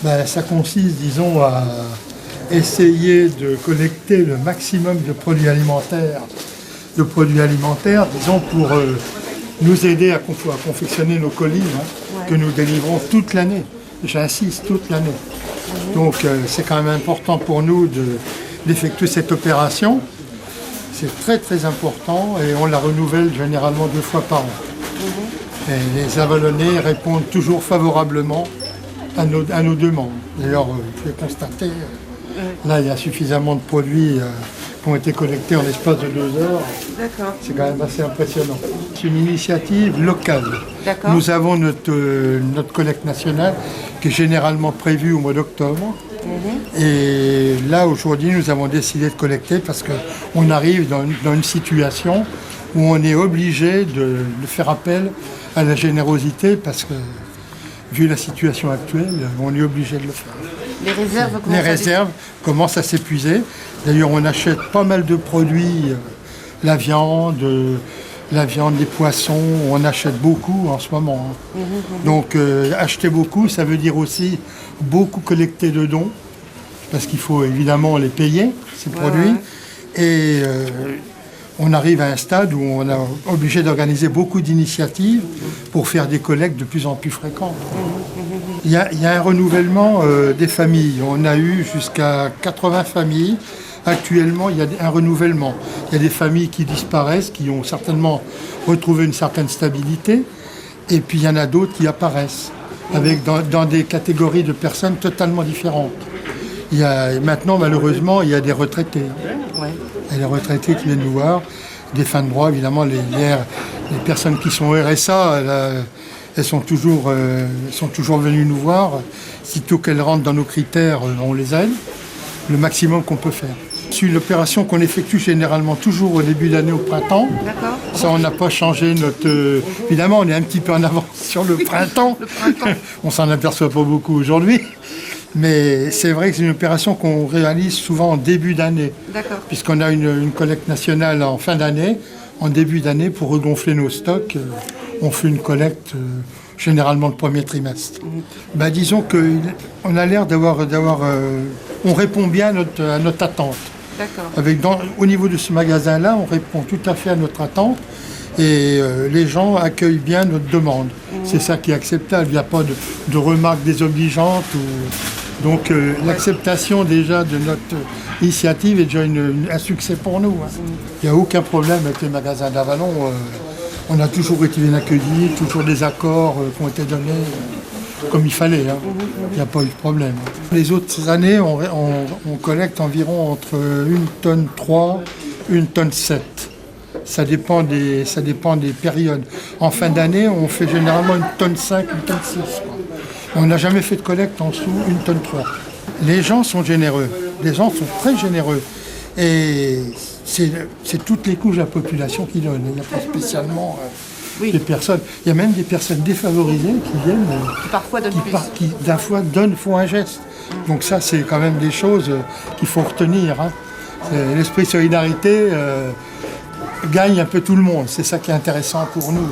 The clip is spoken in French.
Ça consiste, disons, à essayer de collecter le maximum de produits alimentaires, disons, pour nous aider à confectionner nos colis que nous délivrons toute l'année. J'insiste, toute l'année. Donc c'est quand même important pour nous d'effectuer cette opération. C'est très très important et on la renouvelle généralement 2 fois par an. Et les Avalonnais répondent toujours favorablement à nos demandes. D'ailleurs, vous pouvez constater, là il y a suffisamment de produits qui ont été collectés en l'espace de 2 heures. D'accord. C'est quand même assez impressionnant. C'est une initiative locale. D'accord. Nous avons notre collecte nationale qui est généralement prévue au mois d'octobre. Et là, aujourd'hui, nous avons décidé de collecter parce qu'on arrive dans une situation où on est obligé de faire appel à la générosité parce que, vu la situation actuelle, on est obligé de le faire. Les réserves commencent à s'épuiser. D'ailleurs, on achète pas mal de produits, la viande, les poissons, on achète beaucoup en ce moment. Donc, acheter beaucoup, ça veut dire aussi beaucoup collecter de dons, parce qu'il faut évidemment les payer, ces produits. Et on arrive à un stade où on est obligé d'organiser beaucoup d'initiatives pour faire des collectes de plus en plus fréquentes. Il y a un renouvellement des familles. On a eu jusqu'à 80 familles. Actuellement, il y a un renouvellement. Il y a des familles qui disparaissent, qui ont certainement retrouvé une certaine stabilité. Et puis il y en a d'autres qui apparaissent, dans des catégories de personnes totalement différentes. Maintenant, malheureusement, il y a des retraités. Il y a des retraités qui viennent nous voir, des fins de droit, évidemment, les personnes qui sont au RSA, elles sont toujours venues nous voir. Sitôt qu'elles rentrent dans nos critères, on les aide, le maximum qu'on peut faire. C'est une opération qu'on effectue généralement toujours au début d'année au printemps. D'accord. Ça, on n'a pas changé notre... Évidemment, on est un petit peu en avance sur le printemps. On s'en aperçoit pas beaucoup aujourd'hui. Mais c'est vrai que c'est une opération qu'on réalise souvent en début d'année. D'accord. Puisqu'on a une collecte nationale en fin d'année. En début d'année, pour regonfler nos stocks, on fait une collecte généralement le premier trimestre. Disons qu'on a l'air d'avoir... on répond bien à notre attente. D'accord. Au niveau de ce magasin-là, on répond tout à fait à notre attente. Et les gens accueillent bien notre demande. C'est ça qui est acceptable. Il n'y a pas de remarques désobligeantes. Donc l'acceptation déjà de notre initiative est déjà un succès pour nous. Il n'y a aucun problème avec les magasins d'Avalon. On a toujours été bien accueillis, toujours des accords qui ont été donnés comme il fallait. Il n'y a pas eu de problème. Les autres années, on collecte environ entre 1,3 tonne et 1,7 tonne. Ça dépend des périodes. En fin d'année, on fait généralement 1,5 tonne, 1,6 tonne. On n'a jamais fait de collecte en dessous 1,3 tonne. Les gens sont généreux. Les gens sont très généreux. Et c'est toutes les couches de la population qui donnent. Il n'y a pas spécialement des personnes. Il y a même des personnes défavorisées qui viennent. Qui parfois donnent plus. Qui d'un fois font un geste. Donc ça, c'est quand même des choses qu'il faut retenir. L'esprit de solidarité gagne un peu tout le monde. C'est ça qui est intéressant pour nous.